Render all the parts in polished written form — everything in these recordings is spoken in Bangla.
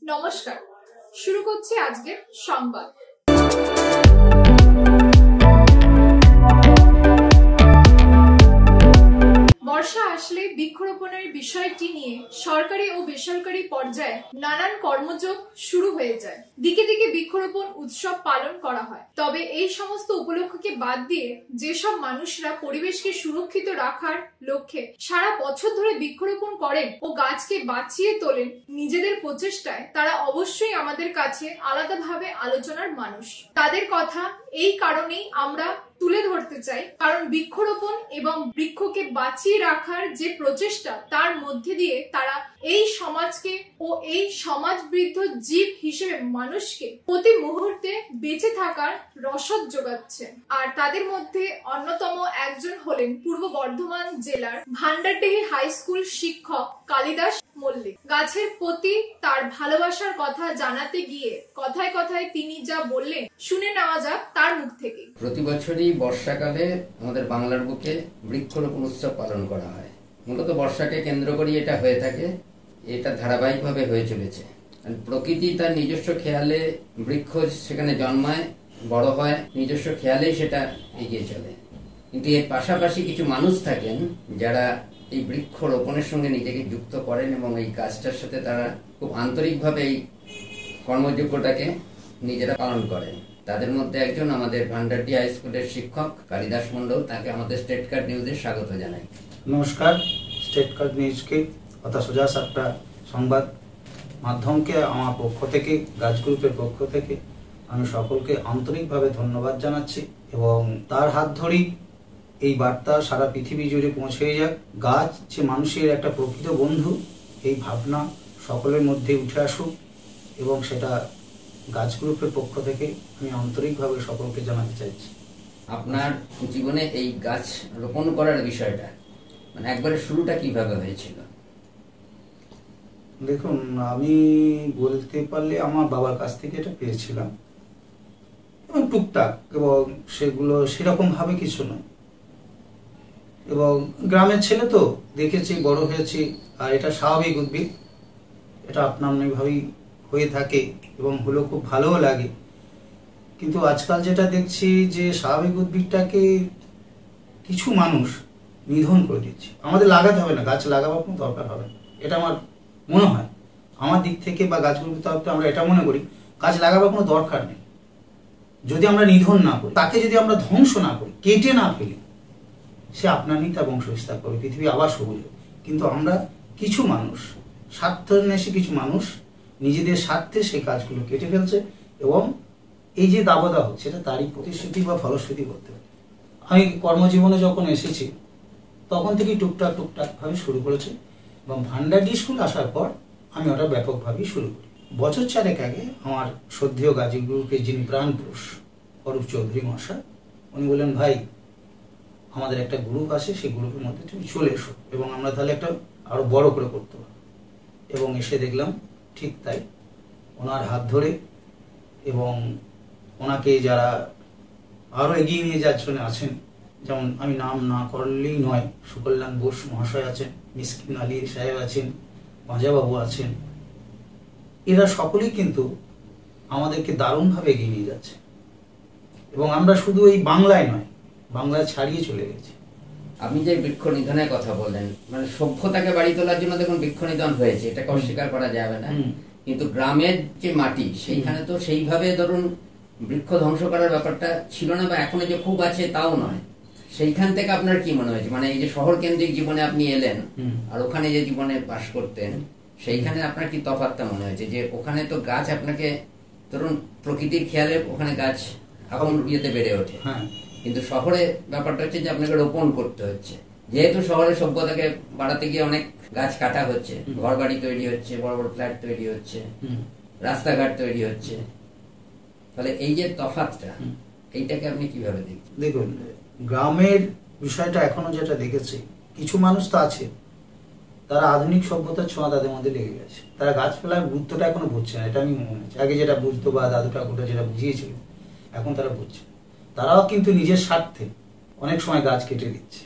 নমস্কার, শুরু করছি আজকের সংবাদ। বর্ষা আসলে বৃক্ষরোপণের বিষয়টি নিয়ে সরকারি ও বেসরকারি পর্যায়ে নানান কর্মযোগ শুরু হয়ে যায়। দিকে দিকে বৃক্ষরোপণ উৎসব পালন করা হয়। তবে এই সমস্ত উপলক্ষকে বাদ দিয়ে যেসব মানুষরা পরিবেশকে সুরক্ষিত রাখার লক্ষ্যে সারা বছর ধরে বৃক্ষরোপণ করেন ও গাছকে বাঁচিয়ে তোলেন নিজেদের প্রচেষ্টায়, তারা অবশ্যই আমাদের কাছে আলাদাভাবে আলোচনার মানুষ। তাদের কথা এই কারণেই আমরা তুলে ধরতে চাই, কারণ বৃক্ষরোপণ এবং বৃক্ষকে বাঁচিয়ে রাখার যে প্রচেষ্টা, তার মধ্যে দিয়ে তারা এই সমাজকে ও এই সমাজবৃদ্ধ জীব হিসেবে মানুষকে প্রতি মুহূর্তে বেঁচে থাকার রসদ যোগাচ্ছে। আর তাদের মধ্যে অন্যতম একজন হলেন পূর্ব বর্ধমান জেলার ভান্ডারডিহি হাই স্কুল শিক্ষক কালিদাস মল্লিক। গাছের প্রতি তার ভালোবাসার কথা জানাতে গিয়ে কথায় কথায় তিনি যা বললেন, শুনে নেওয়া যাক তার মুখ থেকে। প্রতি বছরই বর্ষাকালে আমাদের বাংলার বুকে বৃক্ষরোপণ উৎসব পালন করা হয়। মূলত বর্ষাকে কেন্দ্র করে এটা হয়ে থাকে, এটা ধারাবাহিকভাবে হয়ে চলেছে। প্রকৃতি তার নিজস্ব খেয়ালে বৃক্ষ সেখানে জন্মায়, বড় হয়, নিজস্ব খেয়ালেই সেটা এগিয়ে চলে। কিন্তু এর পাশাপাশি কিছু মানুষ থাকেন যারা এই বৃক্ষ রোপণের সঙ্গে নিজেকে যুক্ত করেন এবং এই কাজটার সাথে তারা খুব আন্তরিকভাবে এই কর্মযোগ্যটাকে নিজেরা পালন করেন। তাদের মধ্যে একজন আমাদের ভান্ডারডিহি হাই স্কুলের শিক্ষক কালিদাস মণ্ডল। তাকে আমাদের স্টেট কার্ড নিউজে স্বাগত জানাই। নমস্কার। স্টেট কার্ড নিউজকে অর্থাৎ সোজা সাপটা সংবাদ মাধ্যমকে আমার পক্ষ থেকে, গাছ গ্রুপের পক্ষ থেকে আমি সকলকে আন্তরিকভাবে ধন্যবাদ জানাচ্ছি এবং তার হাত ধরেই এই বার্তা সারা পৃথিবী জুড়ে পৌঁছে যাক। গাছ যে মানুষের একটা প্রকৃত বন্ধু, এই ভাবনা সকলের মধ্যে উঠে আসুক এবং সেটা গাছ গ্রুপের পক্ষ থেকে আমি আন্তরিকভাবে সকলকে জানাতে চাইছি। আপনার জীবনে এই গাছ রোপণ করার বিষয়টা মানে একবারে শুরুটা কিভাবে হয়েছিল? দেখুন, আমি বলতে পারলে আমার বাবার কাছ থেকে এটা পেয়েছিলাম এবং টুকটাক, এবং সেগুলো সেরকম ভাবে কিছু নয়। এবং গ্রামের ছেলে তো দেখেছি, বড় হয়েছি। আর এটা স্বাভাবিক উদ্ভিদ, এটা আপনাভাবেই হয়ে থাকে এবং হলেও খুব ভালোও লাগে। কিন্তু আজকাল যেটা দেখছি যে স্বাভাবিক উদ্ভিদটাকে কিছু মানুষ নিধন করে দিচ্ছে। আমাদের লাগাতে হবে না, গাছ লাগাবার কোনো দরকার হবে না, এটা আমার মনে হয়। আমার দিক থেকে বা গাছগুলোর তরফ থেকে আমরা এটা মনে করি, গাছ লাগাবার কোনো দরকার নেই। যদি আমরা নিধন না করি, তাকে যদি আমরা ধ্বংস না করি, কেটে না ফেলি, সে আপনারই তার বংশ বিস্তার করবে, পৃথিবী আবার সবুজ হবে। কিন্তু আমরা কিছু মানুষ, স্বার্থান্বেষী কিছু মানুষ নিজেদের স্বার্থে সেই কাজগুলো কেটে ফেলছে এবং এই যে দাবদাহ, সেটা তারই প্রতিশ্রুতি বা ফলশ্রুতি করতে পারে। আমি কর্মজীবনে যখন এসেছি তখন থেকেই টুকটাক ভাবে শুরু করেছি এবং ভান্ডারডিহি স্কুল আসার পর আমি ওটা ব্যাপকভাবেই শুরু করি। বছর 4 আগে আমার শ্রদ্ধেয় গাজী গ্রুপের যিনি প্রাণ পুরুষ অরূপ চৌধুরী মহাশয়, উনি বললেন, ভাই আমাদের একটা গ্রুপ আছে, সেই গ্রুপের মধ্যে তুমি চলে এসো এবং আমরা তাহলে একটা আরো বড় করে করতে পারবো। এবং এসে দেখলাম ঠিক তাই। ওনার হাত ধরে এবং ওনাকে যারা আরো এগিয়ে নিয়ে যাওয়ার জন্য আছেন, যেমন আমি নাম না করলেই নয়, সুকল্যাণ বোস মহাশয় আছেন, মিসকিন আলী সাহেব আছেন, পাঁজাবাবু আছেন, এরা সকলেই কিন্তু আমাদেরকে দারুণভাবে এগিয়ে নিয়ে যাচ্ছে। এবং আমরা শুধু এই বাংলায় নয়, বাংলায় ছাড়িয়ে চলে গেছি। আপনি যে বৃক্ষ নিধনের কথা বললেন, মানে সভ্যতাকে বাড়ি তোলার জন্য দেখুন বৃক্ষ নিধন হয়েছে, এটাকে অস্বীকার করা যাবে না। কিন্তু গ্রামের যে মাটি, সেইখানে তো সেইভাবে ধরুন বৃক্ষ ধ্বংস করার ব্যাপারটা ছিল না, বা এখনো যে খুব আছে তাও নয়। সেইখান থেকে আপনার কি মনে হয়েছে, মানে এই যে শহর কেন্দ্রিক জীবনে আপনি এলেন আর ওখানে যে জীবনে বাস করতেন, সেইখানে আপনার কি তফাৎটা মনে হয়েছে? যে ওখানে তো গাছ আপনাকে ধরুন প্রকৃতির খেয়ালে ওখানে গাছ এখন ইয়েতে বেড়ে ওঠে, কিন্তু শহরে ব্যাপারটা হচ্ছে যে আপনাকে রোপণ করতে হচ্ছে। যেহেতু শহরের সভ্যতাকে বাড়াতে গিয়ে অনেক গাছ কাটা হচ্ছে, ঘর বাড়ি তৈরি হচ্ছে, বড় বড় ফ্ল্যাট তৈরি হচ্ছে, রাস্তাঘাট তৈরি হচ্ছে, তাহলে এই যে তফাৎটা, এইটাকে আপনি কিভাবে দেখছেন? দেখুন, গ্রামের বিষয়টা এখনো যেটা দেখেছি, কিছু মানুষ তো আছে তারা আধুনিক সভ্যতার ছোঁয়া তাদের মধ্যে লেগে গেছে। তারা গাছ ফেলার গুরুত্বটা এখনো বুঝছে না, এটা আমি মনে হচ্ছে। আগে যেটা বুঝতো বা দাদু ঠাকুরটা যেটা বুঝিয়েছিল, এখন তারা বুঝছে। তারাও কিন্তু নিজের স্বার্থে অনেক সময় গাছ কেটে দিচ্ছে,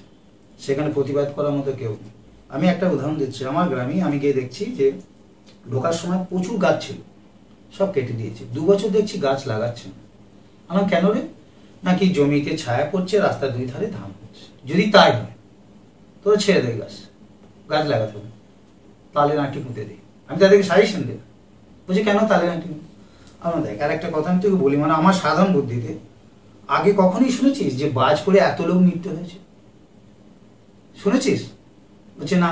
সেখানে প্রতিবাদ করার মতো কেউ নেই। আমি একটা উদাহরণ দিচ্ছি, আমার গ্রামে আমি গিয়ে দেখছি যে ঢোকার সময় প্রচুর গাছ ছিল, সব কেটে দিয়েছে। 2 বছর দেখছি গাছ লাগাচ্ছে না। আমার কেন রে? নাকি জমিতে ছায়া পড়ছে, রাস্তার 2 ধারে ধান হচ্ছে। যদি তাই হয় তো ছেড়ে দেয় গাছ, গাছ লাগাতে হবে, তালের আঁটি পুঁতে দিই। আমি তাদেরকে সাজেশন দিই, বলছি কেন তালের আঁটি? আমার দেখ, আর একটা কথা আমি তোকে বলি, মানে আমার সাধারণ বুদ্ধিতে, আগে কখনোই শুনেছিস যে বাজ পড়ে এত লোক মৃত্যু হয়েছে? শুনেছিস? বলছে না।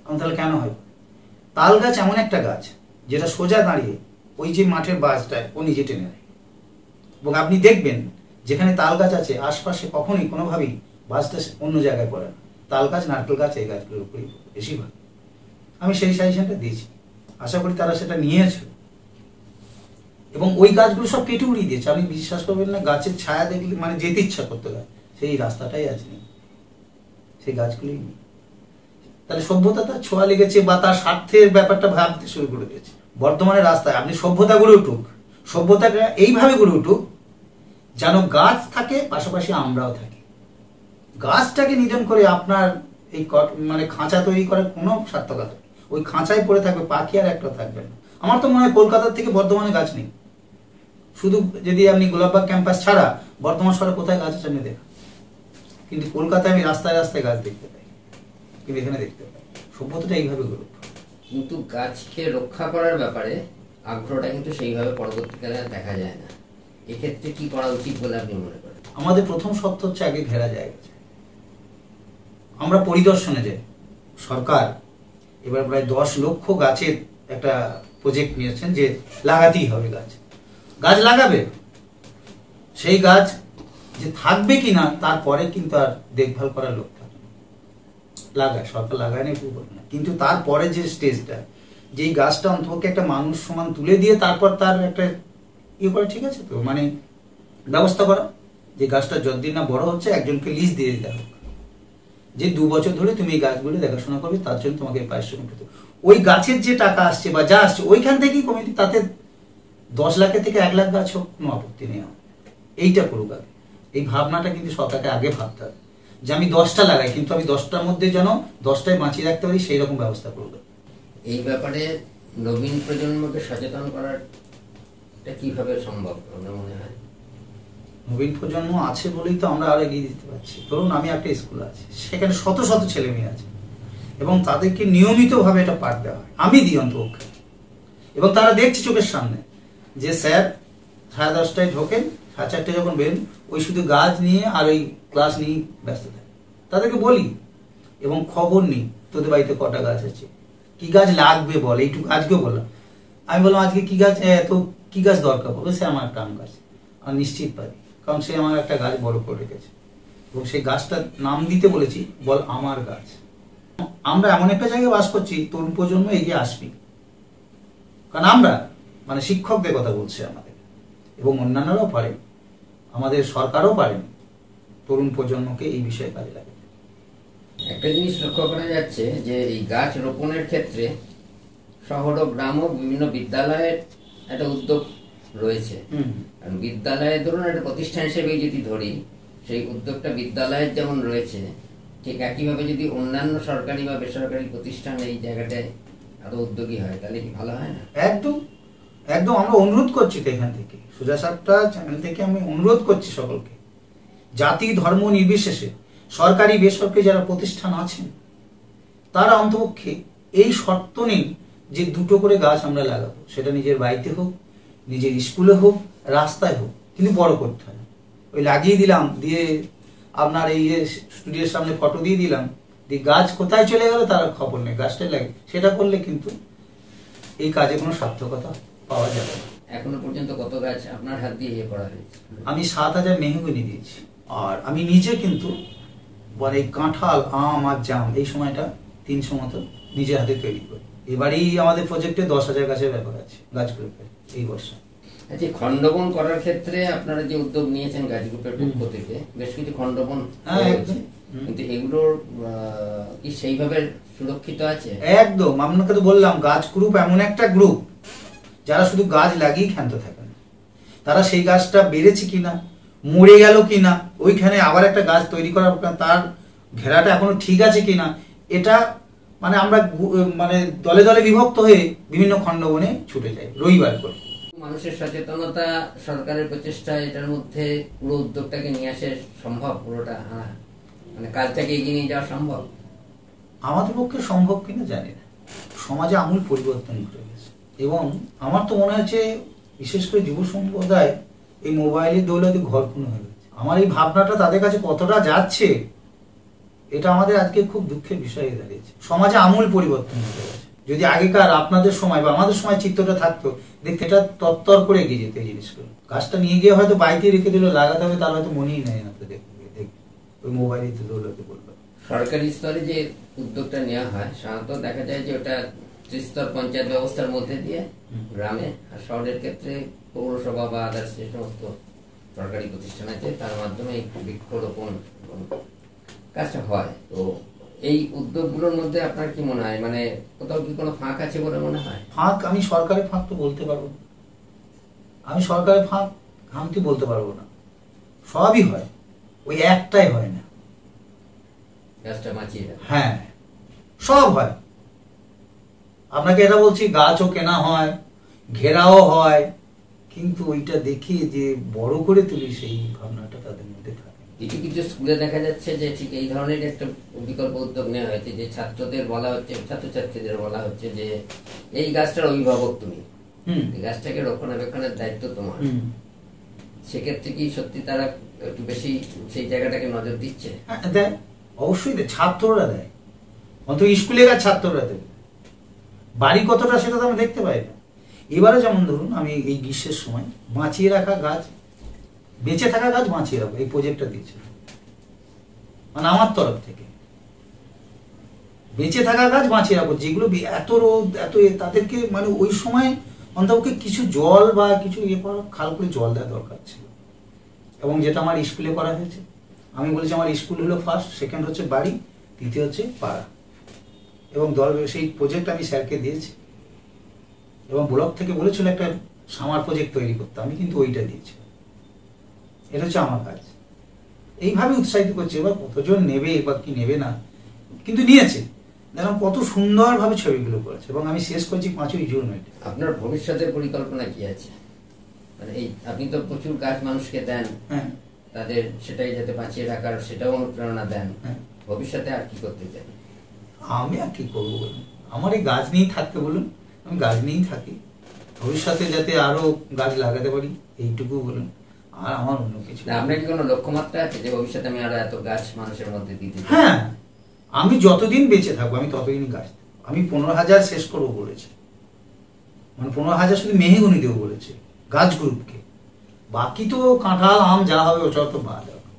আমি তাহলে কেন হয়? তাল গাছ এমন একটা গাছ যেটা সোজা দাঁড়িয়ে ওই যে মাঠের বাজটায় ও নিজে টেনে নেয়। এবং আপনি দেখবেন যেখানে তাল গাছ আছে আশপাশে কখনোই কোনোভাবেই বাজটা অন্য জায়গায় পড়ে না। তাল গাছ, নারকেল গাছ, এই গাছগুলোর উপরেই বেশিরভাগ। আমি সেই সাজেশনটা দিয়েছি, আশা করি তারা সেটা নিয়েছে। এবং ওই গাছগুলো সব কেটে উড়িয়ে দিয়েছে। আপনি বিশ্বাস করবেন না, গাছের ছায়া দেখলে মানে যেতে ইচ্ছা করতে গাছ, সেই রাস্তাটাই আছে, সেই গাছগুলোই নেই। তাহলে সভ্যতা তার ছোঁয়া লেগেছে বা তার স্বার্থের ব্যাপারটা ভাবতে শুরু করে দিয়েছে। বর্তমানে রাস্তায় আপনি সভ্যতা গড়ে উঠুক, সভ্যতাটা এইভাবে গড়ে উঠুক যেন গাছ থাকে, পাশাপাশি আমরাও থাকি। গাছটাকে নিধন করে আপনার এই মানে খাঁচা তৈরি করার কোনো সার্থকতা নেই। ওই খাঁচায় পড়ে থাকবে পাখি, আর একটা থাকবে না। আমার তো মনে হয় কলকাতার থেকে বর্ধমানে গাছ নেই। শুধু যদি আপনি গোলাপবাগ ক্যাম্পাস ছাড়া বর্ধমান শহরে কোথায় গাছ আছে আমি দেখা, কিন্তু কলকাতায় আমি রাস্তায় রাস্তায় গাছ দেখতে পাই, কিন্তু এখানে দেখতে পাই। সভ্যতাটা এইভাবে গড়ে উঠবে। কিন্তু গাছকে রক্ষা করার ব্যাপারে আগ্রহটা কিন্তু সেইভাবে পরবর্তীকালে দেখা যায় না। এক্ষেত্রে কি করা উচিত বলে আপনি মনে করেন? আমাদের প্রথম শর্ত হচ্ছে আগে ঘেরা জায়গা। আমরা পরিদর্শনে যাই, সরকার এবার প্রায় 10 লক্ষ গাছের একটা প্রজেক্ট নিয়েছেন যে লাগাতেই হবে গাছ। গাছ লাগাবে, সেই গাছ যে থাকবে কিনা তারপরে কিন্তু আর দেখভাল করার লোক থাকে না। লাগায়, সরকার লাগায় না না, কিন্তু তারপরে যে স্টেজটা, যেই গাছটা অন্তপক্ষে একটা মানুষ সমান তুলে দিয়ে তারপর তার একটা ইয়ে করে, ঠিক আছে তো, মানে ব্যবস্থা করা যে গাছটা যতদিন না বড় হচ্ছে একজনকে লিজ দিয়ে দিতে হবে, যে 2 বছর ধরে তুমি এই গাছগুলো দেখাশোনা করবে, তার জন্য তোমাকে পারিশ্রমিক দিতে হবে। ওই গাছের যে টাকা আসছে বা যা আসছে ওইখান থেকেই কমিটি, তাতে 10 লাখের থেকে 1 লাখ গাছ হোক, কোনো আপত্তি নেই। এইটা করুক আগে। এই ভাবনাটা কিন্তু সরকারকে আগে ভাবতে হবে যে আমি 10টা লাগাই, কিন্তু আমি 10টার মধ্যে যেন 10টায় বাঁচিয়ে রাখতে পারি, সেই রকম ব্যবস্থা করব। এই ব্যাপারে নবীন প্রজন্মকে সচেতন করাটা কিভাবে সম্ভব আপনার মনে হয়? নবীন প্রজন্ম আছে বলেই তো আমরা আরো এগিয়ে দিতে পারছি। ধরুন আমি একটা স্কুল আছে, সেখানে শত শত ছেলে মেয়ে আছে এবং তাদেরকে নিয়মিতভাবে এটা পাঠ দেওয়া হয়, আমি দিই অন্তপক্ষে। এবং তারা দেখছে চোখের সামনে যে স্যার 10:30টায় ঢোকেন, 4:30টায় যখন বেরোন, ওই শুধু গাছ নিয়ে আর ওই ক্লাস নিয়ে ব্যস্ত থাকে। তাদেরকে বলি এবং খবর নিই তোদের বাড়িতে কটা গাছ আছে, কি গাছ লাগবে বল। এইটুকু আজকেও বললাম, আমি বললাম আজকে কি গাছ, তো কি গাছ দরকার বলবে, সে আমার একটা আম গাছ। আর নিশ্চিত পারি, কারণ সে আমার একটা গাছ বড় করে রেখেছে এবং সেই গাছটার নাম দিতে বলেছি, বল আমার গাছ। আমরা এমন একটা জায়গায় বাস করছি, তরুণ প্রজন্ম এগিয়ে আসবি, কারণ আমরা মানে শিক্ষকদের কথা বলছে আমাদের, এবং অন্যান্যরাও পারেন, আমাদের সরকারও পারেন তরুণ প্রজন্মকে এই বিষয়ে কাজে লাগে। একটা জিনিস লক্ষ্য করা যাচ্ছে যে এই গাছ রোপণের ক্ষেত্রে শহর ও গ্রাম ও বিভিন্ন বিদ্যালয়ের একটা উদ্যোগ রয়েছে। কারণ বিদ্যালয়ে ধরুন একটা প্রতিষ্ঠান হিসেবে যদি ধরি, সেই উদ্যোগটা বিদ্যালয়ের যেমন রয়েছে, ঠিক একইভাবে যদি অন্যান্য সরকারি বা বেসরকারি প্রতিষ্ঠান এই জায়গাটায় আরো উদ্যোগী হয়, তাহলে কি ভালো হয় না? একদম একদম, আমরা অনুরোধ করছি তো এখান থেকে, সোজা সাপটা চ্যানেল থেকে আমি অনুরোধ করছি সকলকে, জাতি ধর্ম নির্বিশেষে সরকারি বেসরকারি যারা প্রতিষ্ঠান আছেন তারা অন্তপক্ষে এই শর্ত নেই যে 2টো করে গাছ আমরা লাগাবো, সেটা নিজের বাড়িতে হোক, নিজের স্কুলে হোক, রাস্তায় হোক, কিন্তু বড় করতে হয়। ওই লাগিয়ে দিলাম দিয়ে আপনার এই যে স্টুডিওর সামনে ফটো দিয়ে দিলাম, দিয়ে গাছ কোথায় চলে গেল তার খবর নেই, গাছটাই লাগে, সেটা করলে কিন্তু এই কাজে কোনো সার্থকতা পাওয়া যাবে না। এখনো পর্যন্ত কত গাছ আপনার হাত দিয়ে ইয়ে করা হয়েছে? আমি 7,000 মেহগনি দিয়েছি, আর আমি নিজে কিন্তু মানে কাঁঠাল, আম আর জাম এই সময়টা 300 মতো নিজের হাতে তৈরি করি। এবারেই আমাদের প্রজেক্টে 10,000 গাছের ব্যাপার আছে, গাছগুলো এই বর্ষা। আচ্ছা, খণ্ডবন করার ক্ষেত্রে আপনারা যে উদ্যোগ নিয়েছেন গাছ গ্রুপের পক্ষ থেকে, বেশ কিছু খণ্ডবন হয়েছে, কিন্তু এগুলোর কি সেইভাবে সুরক্ষিত আছে? একদম, আপনাকে তো বললাম গাছ গ্রুপ এমন একটা গ্রুপ যারা শুধু গাছ লাগিয়ে ক্ষান্ত থাকে না, তারা সেই গাছটা বেড়েছে কিনা, মরে গেল কিনা, ওইখানে আবার একটা গাছ তৈরি করার তার ঘেরাটা এখনো ঠিক আছে কিনা, এটা মানে আমরা মানে দলে দলে বিভক্ত হয়ে বিভিন্ন খণ্ডবনে ছুটে যাই রবিবার করে। মানুষের সচেতনতা, সরকারের প্রচেষ্টা, এটার মধ্যে পুরো উদ্যোগটাকে নিয়ে আসে সম্ভব, পুরোটা মানে কাজটাকে এগিয়ে নিয়ে যাওয়া সম্ভব? আমাদের পক্ষে সম্ভব কিনা জানি না, সমাজে আমূল পরিবর্তন ঘটে গেছে এবং আমার তো মনে হচ্ছে বিশেষ করে যুব সম্প্রদায় এই মোবাইলের দৌলতে ঘরকুনো হয়ে গেছে। আমার এই ভাবনাটা তাদের কাছে কতটা যাচ্ছে এটা আমাদের আজকে খুব দুঃখের বিষয় হয়ে দাঁড়িয়েছে। সমাজে আমূল পরিবর্তন ঘটে গেছে। যদি আগেকার আপনাদের সময় বা আমাদের সময় চিত্রটা থাকতো, দেখতে এটা তত্তর করে এগিয়ে যেত এই জিনিসগুলো। গাছটা নিয়ে গিয়ে হয়তো বাড়িতে রেখে দিল, লাগাতে হবে তার হয়তো মনেই নেয় না, তো দেখবে ওই মোবাইলের দৌলতে বলবে। সরকারি স্তরে যে উদ্যোগটা নেওয়া হয় সাধারণত দেখা যায় যে ওটা ত্রিস্তর পঞ্চায়েত ব্যবস্থার মধ্যে দিয়ে গ্রামে, আর শহরের ক্ষেত্রে পৌরসভা বা আদার্স যে সমস্ত সরকারি প্রতিষ্ঠান আছে তার মাধ্যমে এই বৃক্ষরোপণ কাজটা হয়। তো এই উদ্যোগগুলোর মধ্যে আপনার কি মনে হয়, মানে কোথাও কি কোনো ফাঁক আছে বলে মনে হয়? ফাঁক, আমি সরকারের ফাঁক তো বলতে পারবো না, আমি সরকারের ফাঁক ভাঙতে বলতে পারবো না। সবই হয়, ওই একটাই হয় না, গাছটা বাঁচিয়ে দেয়। হ্যাঁ সব হয়। আপনাকে এটা বলছি, গাছও কেনা হয়, ঘেরাও হয়, কিন্তু ওইটা দেখি যে বড় করে তুলি সেই ভাবনাটা তাদের মধ্যে থাকে। কিছু কিছু স্কুলে দেখা যাচ্ছে যে ঠিক এই ধরনের একটা বিকল্প উদ্যোগ নেওয়া হয়েছে, যে ছাত্রদের বলা হচ্ছে, ছাত্রছাত্রীদের বলা হচ্ছে যে এই গাছটার অভিভাবক তুমি, এই গাছটাকে রক্ষণাবেক্ষণের দায়িত্ব তোমার। সেক্ষেত্রে কি সত্যি তারা একটু বেশি সেই জায়গাটাকে নজর দিচ্ছে? দেয়, অবশ্যই দেয়, ছাত্ররা দেয়, অন্তত স্কুলে গাছ ছাত্ররা দেবে। বাড়ি কতটা সেটা তো আমি দেখতে পাই না। এবারে যেমন ধরুন আমি এই গ্রীষ্মের সময় বাঁচিয়ে রাখা গাছ, বেঁচে থাকা গাছ বাঁচিয়ে রাখবো, এই প্রজেক্টটা দিয়েছে মানে আমার তরফ থেকে। বেঁচে থাকা গাছ বাঁচিয়ে রাখবো, যেগুলো এত রোদ এত তাদেরকে মানে ওই সময় অন্তত কিছু জল বা কিছু খাল করে জল দেওয়া দরকার ছিল। এবং যেটা আমার স্কুলে করা হয়েছে, আমি বলেছি আমার স্কুল হলো ফার্স্ট, সেকেন্ড হচ্ছে বাড়ি, তৃতীয় হচ্ছে পাড়া। এবং দল সেই প্রজেক্ট আমি স্যারকে দিয়েছি এবং ব্লক থেকে বলেছিল একটা সামার প্রজেক্ট তৈরি করতে, আমি কিন্তু ওইটা দিয়েছি। এটা হচ্ছে আমার কাজ। এইভাবে উৎসাহিত করছে। এবার কতজন নেবে বা কি নেবে না, কিন্তু নিয়েছে। দেখলাম কত সুন্দরভাবে ছবিগুলো করেছে এবং আমি শেষ করছি 5ই জুন। আপনার ভবিষ্যতের পরিকল্পনা কি আছে? মানে এই আপনি তো প্রচুর গাছ মানুষকে দেন, হ্যাঁ, তাদের সেটাই যাতে বাঁচিয়ে রাখার সেটাও অনুপ্রেরণা দেন, হ্যাঁ। ভবিষ্যতে আর কি করতে চান? আমি আর কি করবো বলুন, আমার এই গাছ নিয়েই থাকতে বলুন, আমি গাছ নিয়েই থাকি। ভবিষ্যতে যাতে আরো গাছ লাগাতে পারি এইটুকু বলুন, আর আমার অন্য কিছু। আপনার কি কোনো লক্ষ্যমাত্রা আছে যে ভবিষ্যতে আমি আরো এত গাছ মানুষের মধ্যে দিতে চাই? হ্যাঁ, আমি যতদিন বেঁচে থাকবো আমি ততদিন গাছ দেবো। আমি 15,000 শেষ করবো বলেছি, মানে 15,000 শুধু মেহগনি দেবো বলেছে গাছ গ্রুপকে। বাকি তো কাঁঠাল আম যা হবে ওটা তো বাদ হবে।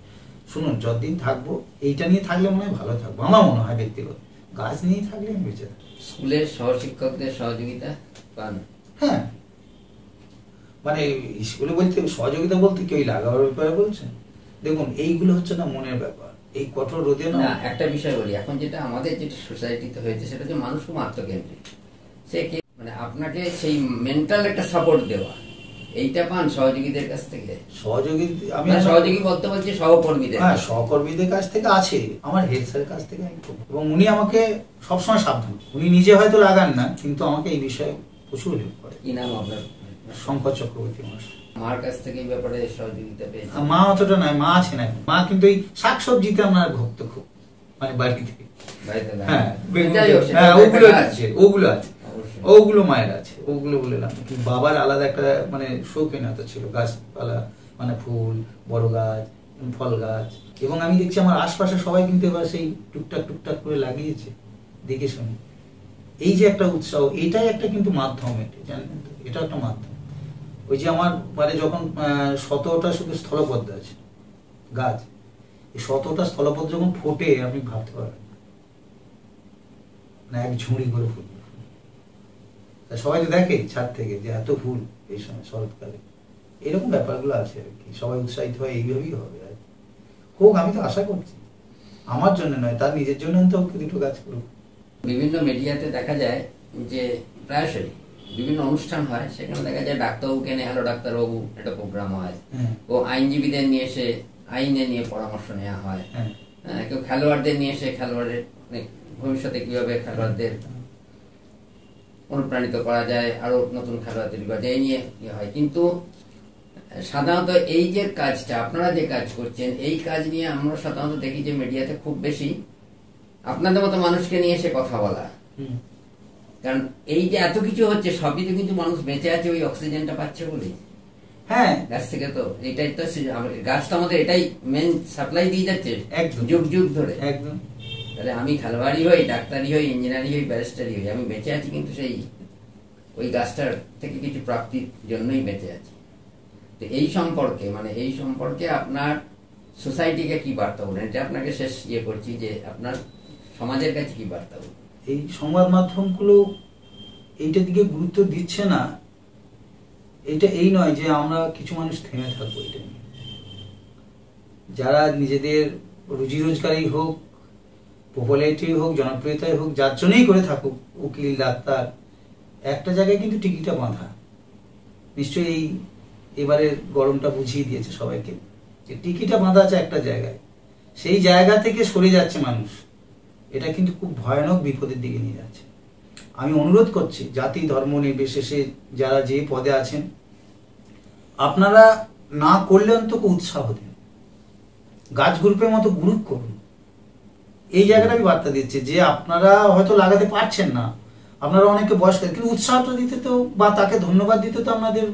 শুনুন, যতদিন থাকবো এইটা নিয়ে থাকলে মনে হয় ভালো থাকবো, আমার মনে হয় ব্যক্তিগত। গাছ নিয়ে থাকলে আমি বেঁচে থাকবো। স্কুলের সহশিক্ষকদের সহযোগিতা পান? হ্যাঁ, মানে স্কুলে বলতে সহযোগিতা বলতে কি ওই লাগাবার ব্যাপারে বলছেন? দেখুন, এইগুলো হচ্ছে না মনের ব্যাপার। এই কঠোর রোদে না, একটা বিষয় বলি, এখন যেটা আমাদের যেটা সোসাইটিতে হয়েছে সেটা হচ্ছে মানুষ খুব আত্মকেন্দ্রিক। সে মানে আপনাকে সেই মেন্টাল একটা সাপোর্ট দেওয়া, এইটা পান সহযোগীদের কাছ থেকে? আমি সহযোগী বলতে বলছি সহকর্মীদের। হ্যাঁ, সহকর্মীদের কাছ থেকে আছে, আমার হেড স্যারের কাছ থেকে আমি খুব, এবং উনি আমাকে সবসময় সাবধান। উনি নিজে হয়তো লাগান না, কিন্তু আমাকে এই বিষয়ে প্রচুর হেল্প করে। কি নাম আপনার? শঙ্কর চক্রবর্তী মাস্টার। মার কাছ থেকে এই ব্যাপারে সহযোগিতা পেয়েছে? মা অতটা নয়, মা আছে না, মা কিন্তু এই শাকসবজিতে আমার ভক্ত খুব, মানে বাড়িতে। হ্যাঁ, ওগুলো আছে, ওগুলো মায়ের আছে, ওগুলো বলে না। বাবার আলাদা একটা মানে শৌখিনতা ছিল গাছপালা, মানে ফুল, বড় গাছ, ফল গাছ। এবং আমি দেখছি আমার আশপাশে সবাই কিন্তু এবার সেই টুকটাক টুকটাক করে লাগিয়েছে, দেখে শুনে। এই যে একটা উৎসাহ, এটাই একটা কিন্তু মাধ্যম, এটা জানেন তো, এটা একটা মাধ্যম। ওই যে আমার মানে যখন 17টা শুধু স্থলপদ্ম আছে গাছ, এই 17টা স্থলপদ্ম যখন ফোটে আপনি ভাবতে পারবেন না, এক ঝুড়ি করে ফুল। সবাই তো দেখে ছাদ থেকে যে এত ফুল এই সময় শরৎকালে, এরকম ব্যাপারগুলো আছে আর কি। সবাই উৎসাহিত হয়, এইভাবেই হবে আর হোক, আমি তো আশা করছি। আমার জন্য নয়, তার নিজের জন্য তো দুটো গাছ করুক। বিভিন্ন মিডিয়াতে দেখা যায় যে প্রায়শই বিভিন্ন অনুষ্ঠান হয়, সেখানে দেখা যায় ডাক্তারবাবুকে নিয়ে হ্যালো ডাক্তারবাবু একটা প্রোগ্রাম হয়, হ্যাঁ। ও আইনজীবীদের নিয়ে এসে আইনে নিয়ে পরামর্শ নেওয়া হয়, হ্যাঁ। কেউ খেলোয়াড়দের নিয়ে এসে খেলোয়াড়ের ভবিষ্যতে কিভাবে খেলোয়াড়দের অনুপ্রাণিত করা যায়, আরো নতুন খেলোয়াড় তৈরি করা যায়, এই নিয়ে হয়। কিন্তু সাধারণত এই যে কাজটা আপনারা যে কাজ করছেন, এই কাজ নিয়ে আমরা সাধারণত দেখি যে মিডিয়াতে খুব বেশি আপনাদের মতো মানুষকে নিয়ে এসে কথা বলা। কারণ এই যে এত কিছু হচ্ছে, সবই তো কিন্তু মানুষ বেঁচে আছে ওই অক্সিজেনটা পাচ্ছে বলে। হ্যাঁ, গাছ থেকে তো এটাই তো, গাছ তো আমাদের এটাই মেন সাপ্লাই দিয়ে যাচ্ছে একদম যুগ যুগ ধরে। একদম। তাহলে আমি খেলোয়াড়ই হই, ডাক্তারই হই, ইঞ্জিনিয়ারই হই, ব্যারিস্টারই হই, আমি বেঁচে আছি কিন্তু সেই ওই গাছটার থেকে কিছু প্রাপ্তির জন্যই বেঁচে আছি। তো এই সম্পর্কে আপনার সোসাইটিকে কি বার্তা বলেন? এটা আপনাকে শেষ করছি যে আপনার সমাজের কাছে কি বার্তা বলেন? এই সংবাদ মাধ্যমগুলো এইটার দিকে গুরুত্ব দিচ্ছে না। এটা এই নয় যে আমরা কিছু মানুষ থেমে থাকবো এটা নিয়ে। যারা নিজেদের রুজি রোজগারই হোক, পপুলারিটি হোক, জনপ্রিয়তাই হোক, যার জন্যই করে থাকুক, উকিল, ডাক্তার, একটা জায়গায় কিন্তু টিকিটা বাঁধা। নিশ্চয়ই এবারের গরমটা বুঝিয়ে দিয়েছে সবাইকে যে টিকিটা বাঁধা আছে একটা জায়গায়, সেই জায়গা থেকে সরে যাচ্ছে মানুষ। এটা কিন্তু খুব ভয়ানক বিপদের দিকে নিয়ে যাচ্ছে। আমি অনুরোধ করছি, জাতি ধর্ম নির্বিশেষে যারা যে পদে আছেন, আপনারা না করলে অন্তত উৎসাহ দেন, গাছ গ্রুপের মতো গ্রুপ করুন। এই জায়গাটা আমি বার্তা দিচ্ছি যে আপনারা হয়তো লাগাতে পারছেন না, আপনারা অনেকে বয়স্ক, কিন্তু উৎসাহটা দিতে তো বা তাকে ধন্যবাদ দিতে তো আপনাদের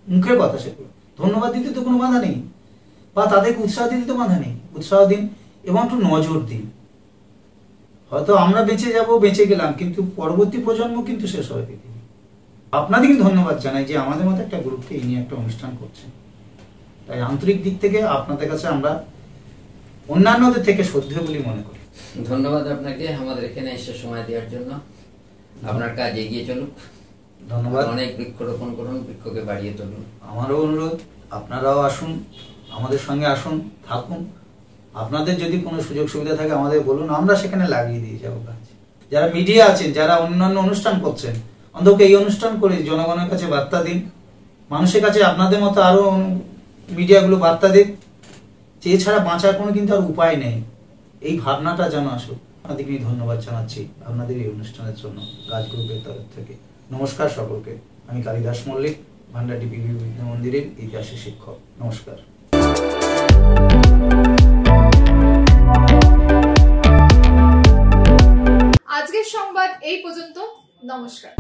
মুখের কথা, সেগুলো ধন্যবাদ দিতে তো কোনো বাধা নেই, বা তাদেরকে উৎসাহ দিতে তো বাধা নেই। উৎসাহ দিন এবং একটু নজর দিন। হয়তো আমরা বেঁচে গেলাম, কিন্তু পরবর্তী প্রজন্ম কিন্তু শেষ হবে পৃথিবী। আপনাদেরকে ধন্যবাদ জানাই যে আমাদের মতো একটা গ্রুপকে এই নিয়ে একটা অনুষ্ঠান করছেন। তাই আন্তরিক দিক থেকে আপনাদের কাছে আমরা অন্যান্যদের থেকে শ্রদ্ধেয় বলে মনে করি। ধন্যবাদ আপনাকে আমাদের এখানে এসে সময় দেওয়ার জন্য। আপনার কাজ এগিয়ে চলুক। ধন্যবাদ। অনেক বৃক্ষরোপণ করুন, বৃক্ষকে বাড়িয়ে তুলুন। আমারও অনুরোধ, আপনারাও আসুন, আমাদের সঙ্গে আসুন, থাকুন। আপনাদের যদি কোনো সুযোগ সুবিধা থাকে আমাদের বলুন, আমরা সেখানে লাগিয়ে দিয়ে যাবো কাজ। যারা মিডিয়া আছেন, যারা অন্যান্য অনুষ্ঠান করছেন, অন্তত এই অনুষ্ঠান করে জনগণের কাছে বার্তা দিন, মানুষের কাছে আপনাদের মতো আরো মিডিয়াগুলো বার্তা দিন যে এছাড়া বাঁচার কোনো কিন্তু আর উপায় নেই। এই ভাবনাটা যেন আসুক। আপনাদেরকে ধন্যবাদ জানাচ্ছি আপনাদের এই অনুষ্ঠানের জন্য গাছ গ্রুপের তরফ থেকে। নমস্কার সকলকে। আমি কালিদাস মল্লিক, ভান্ডারডি পিবি বিদ্যা মন্দিরের ইতিহাসের শিক্ষক। নমস্কার। আজকের সংবাদ এই পর্যন্ত। নমস্কার।